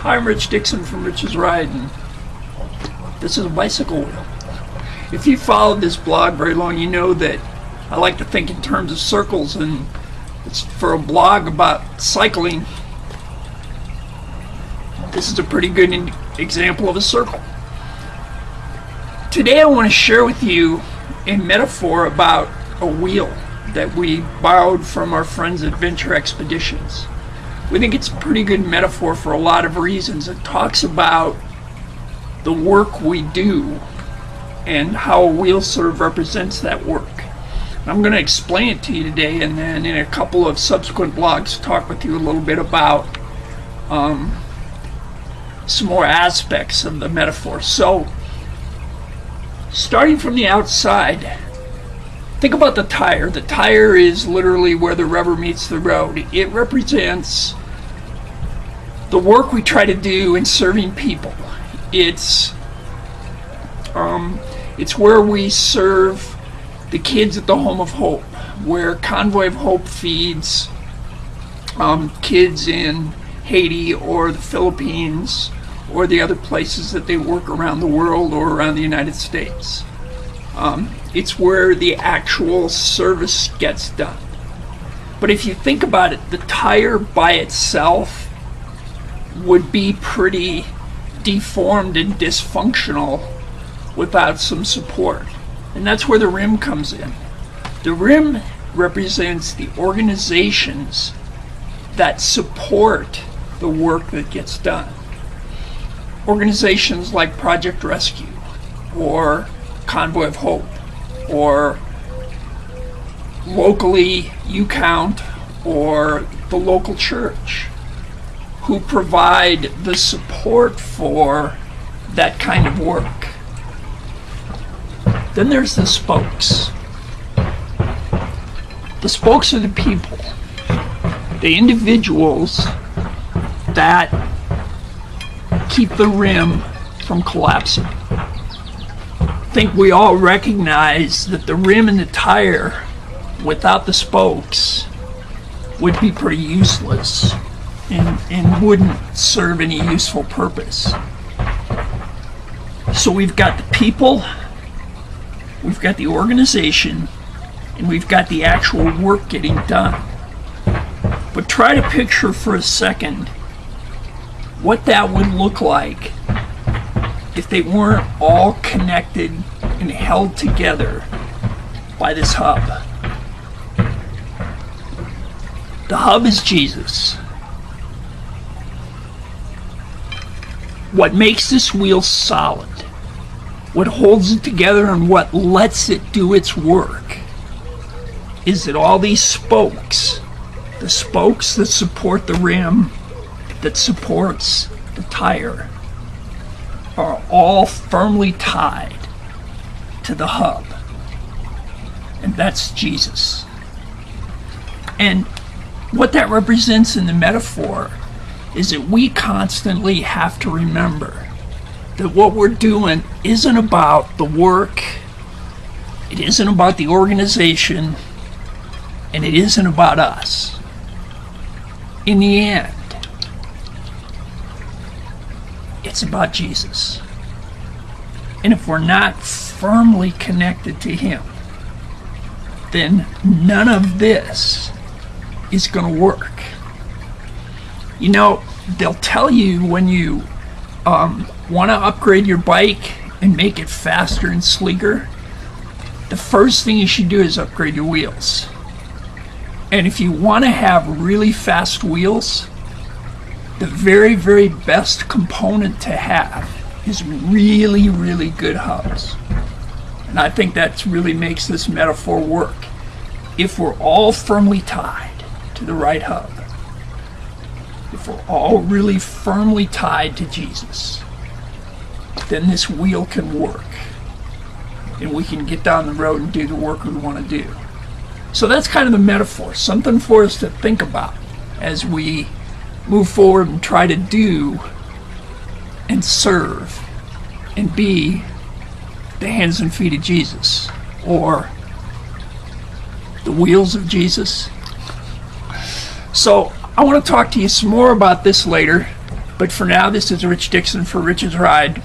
Hi, I'm Rich Dixon from Rich's Ride, and this is a bicycle wheel. If you followed this blog very long, you know that I like to think in terms of circles, and it's for a blog about cycling. This is a pretty good example of a circle. Today I want to share with you a metaphor about a wheel that we borrowed from our friends at Venture Expeditions. We think it's a pretty good metaphor for a lot of reasons. It talks about the work we do and how a wheel sort of represents that work. I'm going to explain it to you today, and then in a couple of subsequent blogs talk with you a little bit about some more aspects of the metaphor. So, starting from the outside, think about the tire. The tire is literally where the rubber meets the road. It represents the work we try to do in serving people. It's where we serve the kids at the Home of Hope, where Convoy of Hope feeds kids in Haiti or the Philippines or the other places that they work around the world or around the United States. It's where the actual service gets done. But if you think about it, the tire by itself would be pretty deformed and dysfunctional without some support. And that's where the rim comes in. The rim represents the organizations that support the work that gets done. Organizations like Project Rescue or Convoy of Hope, or locally YouCount or the local church, who provide the support for that kind of work. Then there's the spokes. The spokes are the people, the individuals that keep the rim from collapsing. I think we all recognize that the rim and the tire without the spokes would be pretty useless and wouldn't serve any useful purpose. So we've got the people, we've got the organization, and we've got the actual work getting done. But try to picture for a second what that would look like if they weren't all connected and held together by this hub. The hub is Jesus. What makes this wheel solid, what holds it together and what lets it do its work, is that all these spokes, the spokes that support the rim, that supports the tire, are all firmly tied to the hub, and that's Jesus. And what that represents in the metaphor is that we constantly have to remember that what we're doing isn't about the work, it isn't about the organization, and it isn't about us. In the end, it's about Jesus. And if we're not firmly connected to Him, then none of this is going to work. You know, they'll tell you when you want to upgrade your bike and make it faster and sleeker, the first thing you should do is upgrade your wheels. And if you want to have really fast wheels, the very, very best component to have is really, really good hubs. And I think that really makes this metaphor work. If we're all firmly tied to the right hub, if we're all really firmly tied to Jesus, then this wheel can work. And we can get down the road and do the work we want to do. So that's kind of the metaphor, something for us to think about as we move forward and try to do and serve and be the hands and feet of Jesus, or the wheels of Jesus. So I want to talk to you some more about this later. But for now, this is Rich Dixon for Rich's Ride.